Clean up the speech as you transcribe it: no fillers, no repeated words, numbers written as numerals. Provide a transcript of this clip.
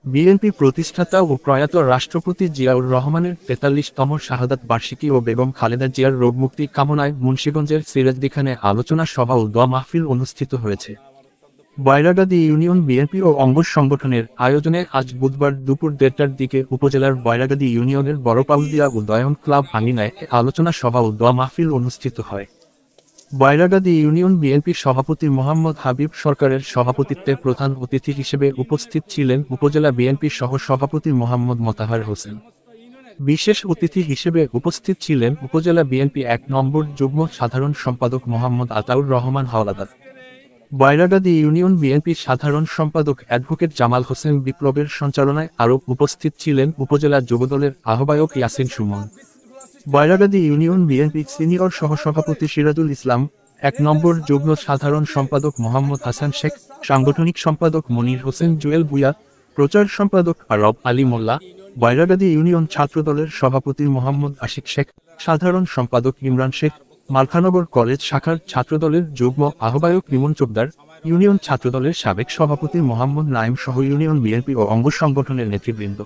BNP প্রতিষ্ঠাতা ও প্রয়াত রাষ্ট্রপতি জিয়াউর রহমানের ৪৩তম শাহাদাত বার্ষিকী ও বেগম খালেদা জিয়ার রোগমুক্তি কামনায় মুন্সিগঞ্জের সিরাজদিখানে আলোচনা সভা ও দোয়া মাহফিল অনুষ্ঠিত হয়েছে। বয়রাগাদী ইউনিয়ন বিএনপি ও অঙ্গ সংগঠনের আয়োজনে আজ বুধবার দুপুর ১:৩০টার দিকে উপজেলার বয়রাগাদী ইউনিয়নের বড়পাউলদিয়া উদয়ন ক্লাব আঙিনায় আলোচনা সভা ও দোয়া মাহফিল অনুষ্ঠিত হয়। বয়রাগাদী ইউনিয়ন বিএনপি সভাপতি মোহাম্মদ হাবিব সরকারের সভাপতিত্বে প্রধান অতিথি হিসেবে উপস্থিত ছিলেন উপজেলা বিএনপি সহ সভাপতি মোহাম্মদ মোতাহার হোসেন। বিশেষ অতিথি হিসেবে উপস্থিত ছিলেন উপজেলা বিএনপি ১ নম্বর যুগ্ম সাধারণ সম্পাদক মোহাম্মদ আতাউর রহমান হাওলাদার। বয়রাগাদী ইউনিয়ন বিএনপি সাধারণ সম্পাদক অ্যাডভোকেট জামাল হোসেন বিপ্লবের সঞ্চালনায় আরও উপস্থিত ছিলেন উপজেলা যুবদলের আহ্বায়ক Yasin Suman. Boyragadi union BNP senior সহসভাপতি সিরাজুল ইসলাম, ১ নম্বর যুগ্ম সাধারণ সম্পাদক মোহাম্মদ হাসান শেখ, সাংগঠনিক সম্পাদক মনির হোসেন জুয়েল ভুঁইয়া, প্রচার সম্পাদক আরব আলী মোল্লা, বয়রাগাদী ইউনিয়ন ছাত্রদলের সভাপতি মোহাম্মদ আশিক শেখ, সাধারণ সম্পাদক ইমরান শেখ, মালখানগর কলেজ শাখার ছাত্রদলের যুগ্ম আহ্বায়ক লিমন চোপদার, ইউনিয়ন ছাত্রদলের সাবেক সভাপতি মোহাম্মদ নাইম সহ ইউনিয়ন বিএনপি ও অঙ্গ সংগঠনের নেতৃবৃন্দ।